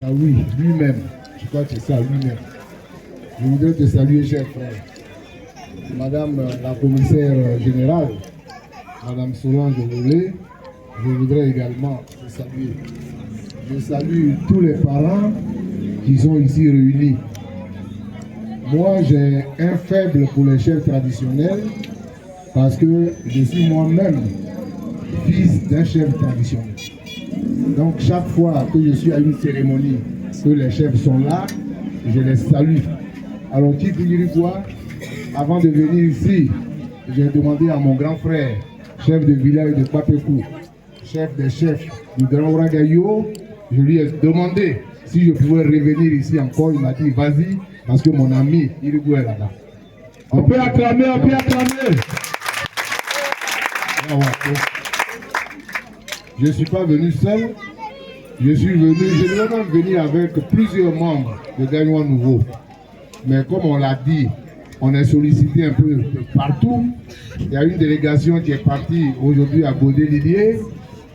Ah oui, lui-même. Je crois que c'est ça, lui-même. Je voudrais te saluer, cher frère. Madame la commissaire générale, Madame Solange Lolé, je voudrais également te saluer. Je salue tous les parents qui sont ici réunis. Moi, j'ai un faible pour les chefs traditionnels parce que je suis moi-même fils d'un chef traditionnel. Donc, chaque fois que je suis à une cérémonie, que les chefs sont là, je les salue. Alors, quoi, avant de venir ici, j'ai demandé à mon grand frère, chef de village de Papekou, chef des chefs du Grand Ouagayo, je lui ai demandé si je pouvais revenir ici encore. Il m'a dit, vas-y, parce que mon ami, Irigou est là-bas. On peut acclamer, on peut acclamer. Je ne suis pas venu seul. Je devais même venir avec plusieurs membres de Gagnois Nouveau. Mais comme on l'a dit, on est sollicité un peu partout. Il y a une délégation qui est partie aujourd'hui à Godé-Lilier.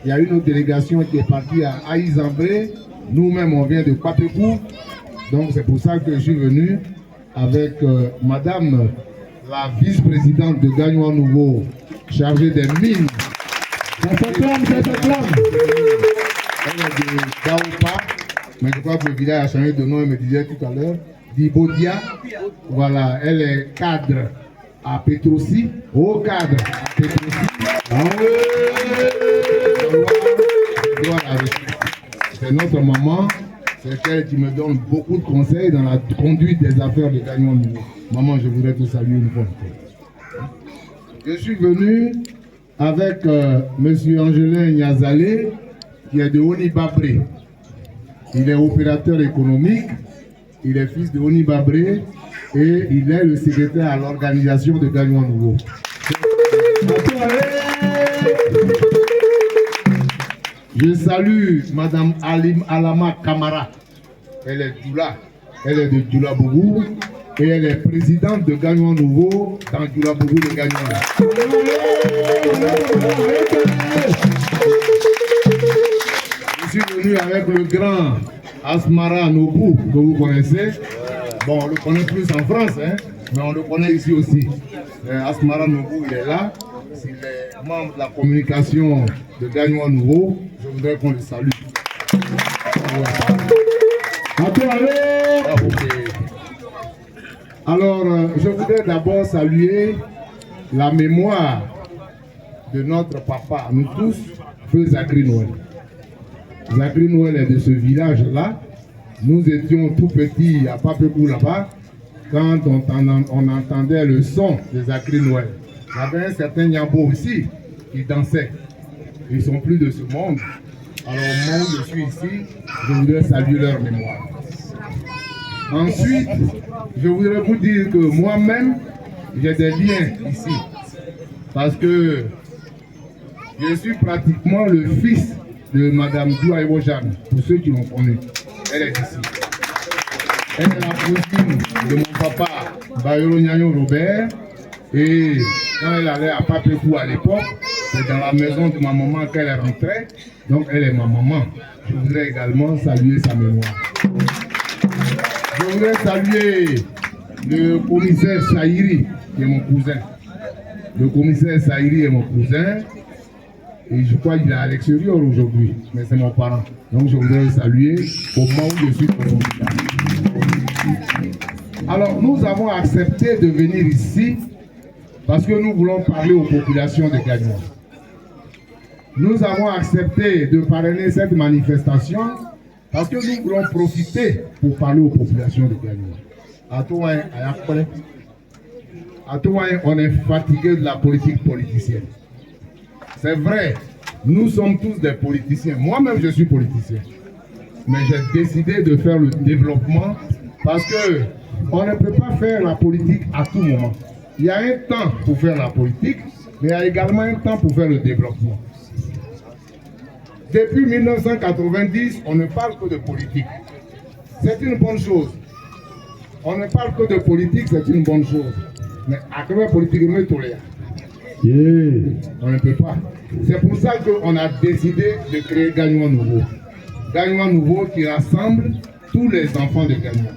Il y a une autre délégation qui est partie à Aïzambré. Nous-mêmes, on vient de Papekou. Donc c'est pour ça que je suis venu avec Madame la vice-présidente de Gagnois Nouveau, chargée des mines. Ça s'acclame, ça s'acclame. Elle est de Daopa, mais je crois que le village a changé de nom, elle me disait tout à l'heure. D'Ibodia, voilà, elle est cadre à Petrosi, haut cadre à Petrosi. C'est notre maman, c'est elle qui me donne beaucoup de conseils dans la conduite des affaires de Gagnon Nouveau. Maman, je voudrais te saluer une fois. Je suis venu avec M. Angelin Niazalé, qui est de Oni-Babré. Il est opérateur économique, il est fils de Oni-Babré et il est le secrétaire à l'organisation de Gagnon Nouveau. Je salue Madame Alim Alama Kamara. Elle est Djoula, elle est de Djoula Bougou et elle est présidente de Gagnon Nouveau dans Djoula Bougou de Gagnon. Je suis venu avec le grand Asmara Nobu que vous connaissez. Bon, on le connaît plus en France, hein, mais on le connaît ici aussi. Asmara Nobu, il est là. S'il est membre de la communication de Gagnon Nouveau, je voudrais qu'on le salue. Alors, je voudrais d'abord saluer la mémoire de notre papa, nous tous, feu Zachary Noël. Zachary Noël est de ce village-là. Nous étions tout petits à Papekou là-bas, quand on entendait le son de Zachary Noël. Il y avait un certain Nyambo aussi qui dansait. Ils ne sont plus de ce monde. Alors moi, je suis ici, je voudrais saluer leur mémoire. Ensuite, je voudrais vous dire que moi-même, j'ai des liens ici. Parce que je suis pratiquement le fils de Madame Djoua Iwojan, pour ceux qui l'ont connue. Elle est ici. Elle est la cousine de mon papa, Bayoro Nyanyo Robert. Et quand elle allait à Papekou à l'époque, c'est dans la maison de ma maman qu'elle est rentrée. Donc elle est ma maman. Je voudrais également saluer sa mémoire. Je voudrais saluer le commissaire Saïri, qui est mon cousin. Le commissaire Saïri est mon cousin. Et je crois qu'il est à l'extérieur aujourd'hui, mais c'est mon parent. Donc je voudrais le saluer au moment où je suis présent. Alors nous avons accepté de venir ici parce que nous voulons parler aux populations de Gagnon. Nous avons accepté de parrainer cette manifestation parce que nous voulons profiter pour parler aux populations de Gagnon. À toi, on est fatigué de la politique politicienne. C'est vrai, nous sommes tous des politiciens. Moi-même, je suis politicien. Mais j'ai décidé de faire le développement parce que on ne peut pas faire la politique à tout moment. Il y a un temps pour faire la politique, mais il y a également un temps pour faire le développement. Depuis 1990, on ne parle que de politique. C'est une bonne chose. On ne parle que de politique, c'est une bonne chose. Mais à quelle politique on est toléré? On ne peut pas. C'est pour ça qu'on a décidé de créer Gagnon Nouveau. Gagnois Nouveau qui rassemble tous les enfants de Gagnois.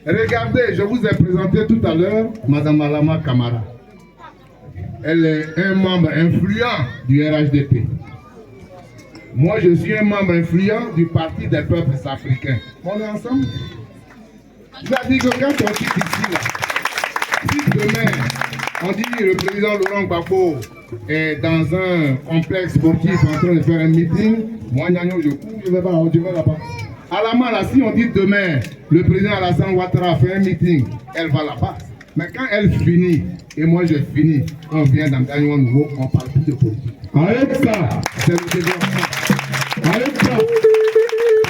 Regardez, je vous ai présenté tout à l'heure Madame Alama Kamara. Elle est un membre influent du RHDP. Moi, je suis un membre influent du Parti des peuples africains. On est ensemble. C'est-à-dire que quand on quitte ici, là, si demain, on dit que le président Laurent Gbagbo est dans un complexe sportif en train de faire un meeting, moi, je cours, je vais là-bas. À la main, là, si on dit demain, le président Alassane Ouattara fait un meeting, elle va là-bas. Mais quand elle finit, et moi je finis, on vient dans Gagnois Nouveau, on parle plus de politique. Arrête ça. C'est le développement. Arrête ça.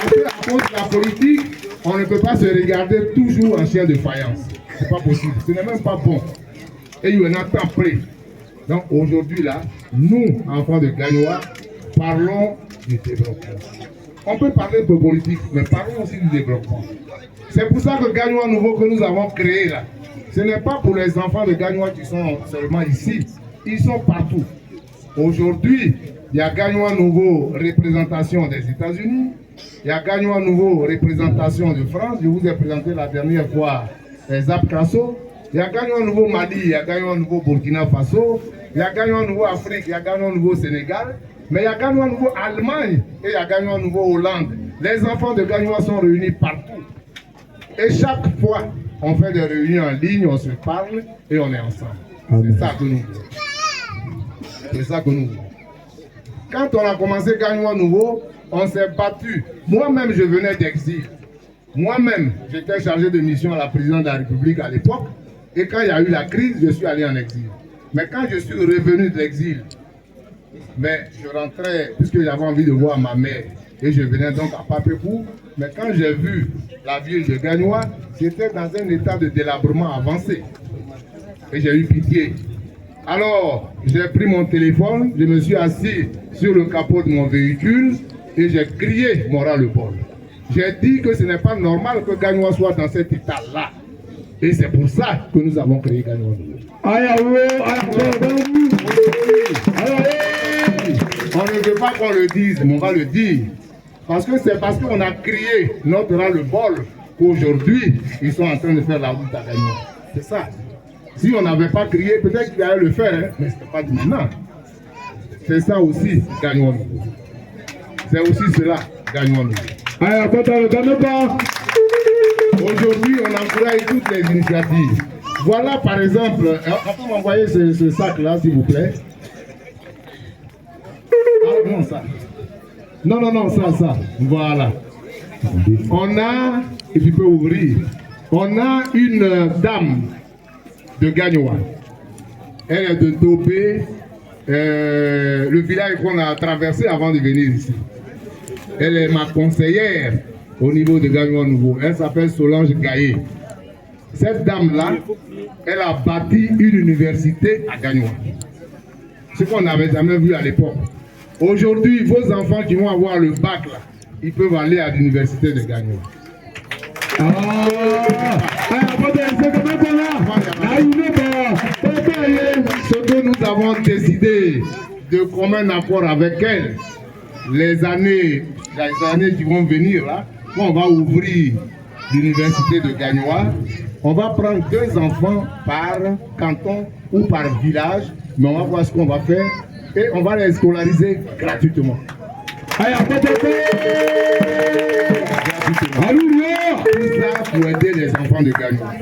Après, à cause de la politique, on ne peut pas se regarder toujours en chien de faïence. C'est pas possible. Ce n'est même pas bon. Et il y en a tant près. Donc aujourd'hui, là, nous, enfants de Gagnois, parlons du développement. On peut parler de politique, mais parlons aussi du développement. C'est pour ça que Gagnois Nouveau que nous avons créé là, ce n'est pas pour les enfants de Gagnois qui sont seulement ici. Ils sont partout. Aujourd'hui, il y a Gagnois Nouveau représentation des États-Unis. Il y a Gagnois Nouveau représentation de France. Je vous ai présenté la dernière fois Zap Krasso. Il y a Gagnois Nouveau Mali, il y a Gagnois Nouveau Burkina Faso. Il y a Gagnois Nouveau Afrique, il y a Gagnois Nouveau Sénégal. Mais il y a Gagnois Nouveau Allemagne et il y a Gagnois Nouveau Hollande. Les enfants de Gagnois sont réunis partout. Et chaque fois, on fait des réunions en ligne, on se parle et on est ensemble. C'est ça que nous voulons. C'est ça que nous voulons. Quand on a commencé Gagnois Nouveau, on s'est battu. Moi-même, je venais d'exil. Moi-même, j'étais chargé de mission à la présidence de la République à l'époque. Et quand il y a eu la crise, je suis allé en exil. Mais quand je suis revenu de l'exil, mais je rentrais, puisque j'avais envie de voir ma mère, et je venais donc à Papepou. Mais quand j'ai vu la ville de Gagnois, j'étais dans un état de délabrement avancé. Et j'ai eu pitié. Alors, j'ai pris mon téléphone, je me suis assis sur le capot de mon véhicule et j'ai crié mon ras-le-bol. J'ai dit que ce n'est pas normal que Gagnois soit dans cet état-là. Et c'est pour ça que nous avons créé Gagnois. On ne veut pas qu'on le dise, mais on va le dire. Parce que c'est parce qu'on a crié notre ras-le-bol qu'aujourd'hui, ils sont en train de faire la route à Gagnois. C'est ça. Si on n'avait pas crié, peut-être qu'il allait le faire, hein, mais ce n'est pas du maintenant. C'est ça aussi, Gagnois Nouveau. C'est aussi cela, Gagnois Nouveau. Aujourd'hui, on encourage toutes les initiatives. Voilà par exemple, on peut m'envoyer ce sac-là, s'il vous plaît. Ah non, ça. Non, ça. Voilà. On a, et tu peux ouvrir, on a une dame de Gagnois. Elle est de Topé, le village qu'on a traversé avant de venir ici. Elle est ma conseillère au niveau de Gagnois Nouveau. Elle s'appelle Solange Gaillé. Cette dame-là, elle a bâti une université à Gagnois. Ce qu'on n'avait jamais vu à l'époque. Aujourd'hui, vos enfants qui vont avoir le bac, là, ils peuvent aller à l'université de Gagnois. Ce que nous avons décidé de commun accord avec elle, les années qui vont venir, là, quand on va ouvrir l'université de Gagnois, on va prendre 2 enfants par canton ou par village, mais on va voir ce qu'on va faire et on va les scolariser gratuitement. Tout ça pour aider les enfants de Gagnois.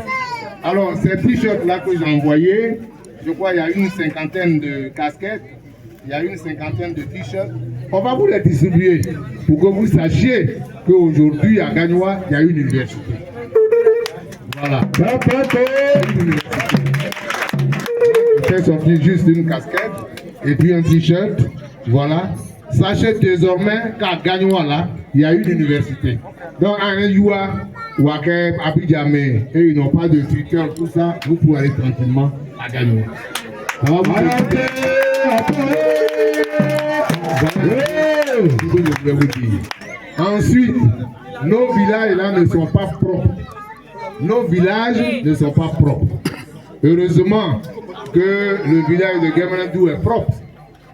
Alors, ces t-shirts-là que j'ai envoyés, je crois qu'il y a une 50aine de casquettes, il y a une 50aine de t-shirts. On va vous les distribuer pour que vous sachiez qu'aujourd'hui, à Gagnois, il y a une université. Voilà. Je fais sortir juste une casquette et puis un t-shirt. Voilà. Sachez désormais qu'à Gagnois, là, il y a une université. Donc, à Youa, Ouakeb, Abidjamé, et ils n'ont pas de Twitter, tout ça, vous pouvez aller tranquillement à Gagnois. Ça va vous je voulais vous dire. Ensuite, nos villages là ne sont pas propres. Nos villages ne sont pas propres. Heureusement que le village de Gemanadou est propre.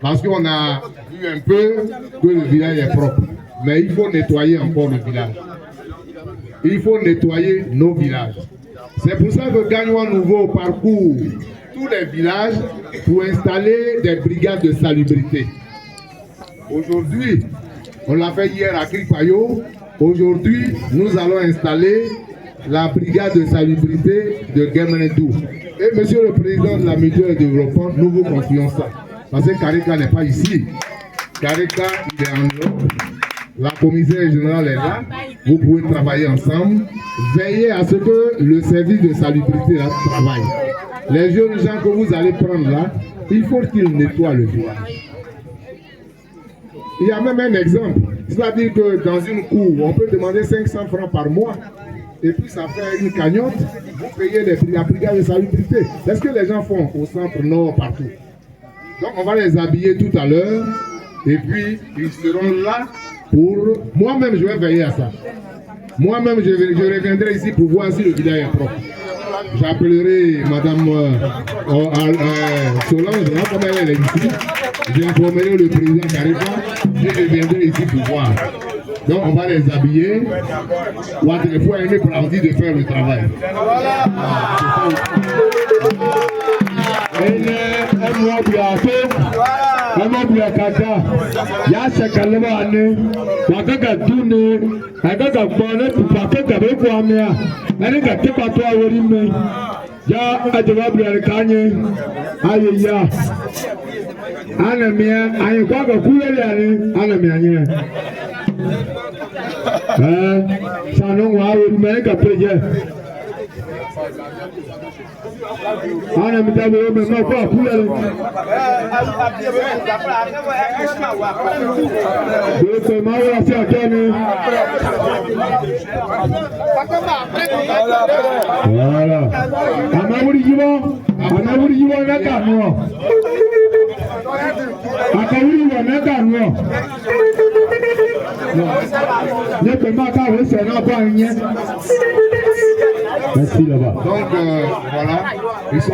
Parce qu'on a vu un peu que le village est propre. mais il faut nettoyer encore le village. Il faut nettoyer nos villages. C'est pour ça que Gagnois Nouveau parcourt tous les villages pour installer des brigades de salubrité. Aujourd'hui, on l'a fait hier à Kripayo. Aujourd'hui, nous allons installer la brigade de salubrité de Guémenendou. Et monsieur le président de la mutuelle de développement, nous vous confions ça. Parce que Karika n'est pas ici. Karika, il est en Europe. La commissaire générale est là. Vous pouvez travailler ensemble. Veillez à ce que le service de salubrité là, travaille. Les jeunes gens que vous allez prendre là, il faut qu'ils nettoient le village. Il y a même un exemple. C'est-à-dire que dans une cour, on peut demander 500 francs par mois. Et puis ça fait une cagnotte. Vous payez la brigade de salubrité. C'est ce que les gens font au centre nord, partout. Donc on va les habiller tout à l'heure. Et puis ils seront là pour... Moi-même, je vais veiller à ça. Moi-même, je reviendrai ici pour voir si le village est propre. J'appellerai Madame Solange, là, comme elle est ici. J'informerai le président Karika et je viendrai ici pour voir. Donc on va les habiller. Il faut aimer pour envie de faire le travail. Merci là-bas. Donc voilà, ils sont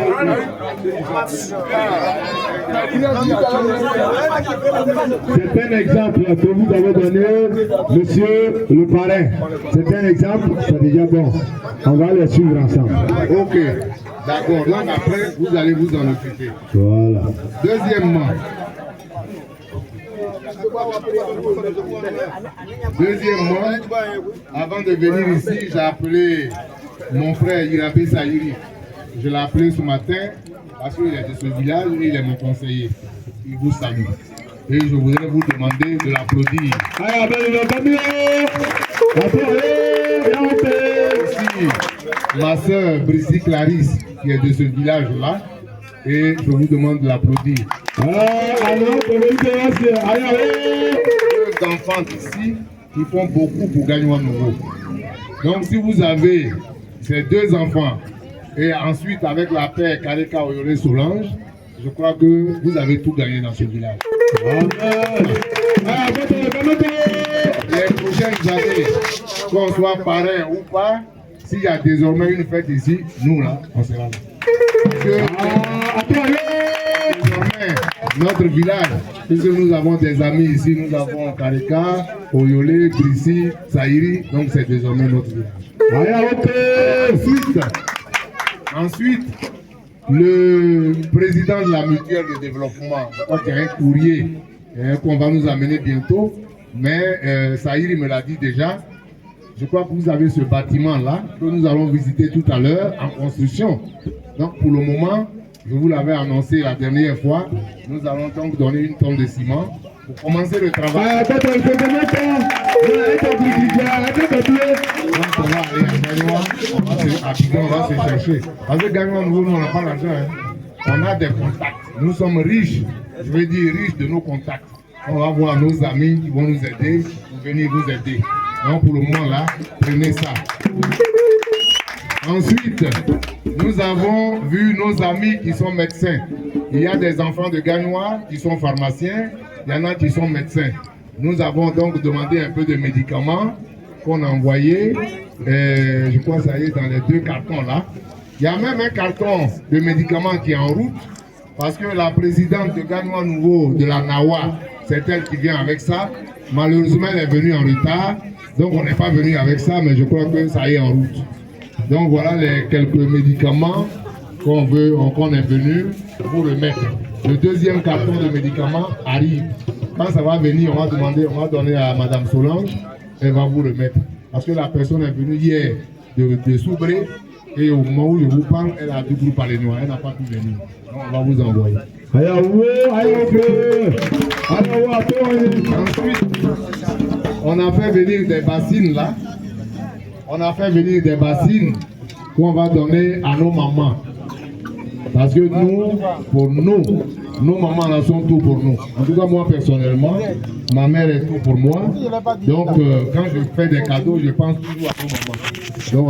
c'est un exemple que vous avez donné, monsieur le parrain. C'est un exemple, c'est déjà bon. On va les suivre ensemble. ok, d'accord. Donc après, vous allez vous en occuper. Voilà. Deuxièmement, avant de venir ici, j'ai appelé mon frère Irabé Zahiri. Je l'ai appelé ce matin parce qu'il est de ce village et il est mon conseiller. Il vous salue. Et je voudrais vous demander de l'applaudir. Aussi, ma soeur Bricy Clarisse, qui est de ce village-là, et je vous demande de l'applaudir. Deux enfants ici qui font beaucoup pour Gagnois Nouveau. Donc si vous avez ces deux enfants et ensuite avec la paix Karika Oyore Solange, je crois que vous avez tout gagné dans ce village. Les prochaines années, qu'on soit parrain ou pas, s'il y a désormais une fête ici, nous là, on sera là. Désormais, notre village, puisque nous avons des amis ici, nous avons Karika, Oyole, Bricy, Zahiri, donc c'est désormais notre village. Ensuite, le président de la mutuelle de développement, je crois qu'il y a un courrier qu'on va nous amener bientôt, mais Zahiri me l'a dit déjà. Je crois que vous avez ce bâtiment-là que nous allons visiter tout à l'heure en construction. Donc pour le moment, je vous l'avais annoncé la dernière fois, nous allons donc donner une tonne de ciment pour commencer le travail. Donc on va aller à Gagnois, on va se chercher. Parce que Gagnois Nouveau, on n'a pas l'argent. On a des contacts. Nous sommes riches, je veux dire riches de nos contacts. On va voir nos amis qui vont nous aider, pour venir vous aider. Donc pour le moment là, prenez ça. Ensuite, nous avons vu nos amis qui sont médecins. Il y a des enfants de Gagnois qui sont pharmaciens, il y en a qui sont médecins. Nous avons donc demandé un peu de médicaments qu'on a envoyés. Je crois que ça y est dans les 2 cartons là. Il y a même un carton de médicaments qui est en route parce que la présidente de Gagnois Nouveau de la NAWA, c'est elle qui vient avec ça. Malheureusement, elle est venue en retard. Donc, on n'est pas venu avec ça, mais je crois que ça y est en route. Donc, voilà les quelques médicaments qu'on est venu pour remettre. Le deuxième carton de médicaments arrive. Quand ça va venir, on va donner à Madame Solange. Elle va vous remettre. Parce que la personne est venue hier de Soubré. Et au moment où je vous parle, elle a du groupe à l'Énois. Elle n'a pas pu venir. Donc, on va vous envoyer. Ensuite, on a fait venir des bassines là. On a fait venir des bassines qu'on va donner à nos mamans. Parce que nous, pour nous, nos mamans là sont tout pour nous. En tout cas, moi personnellement, ma mère est tout pour moi. Donc, quand je fais des cadeaux, je pense toujours à nos mamans. Donc,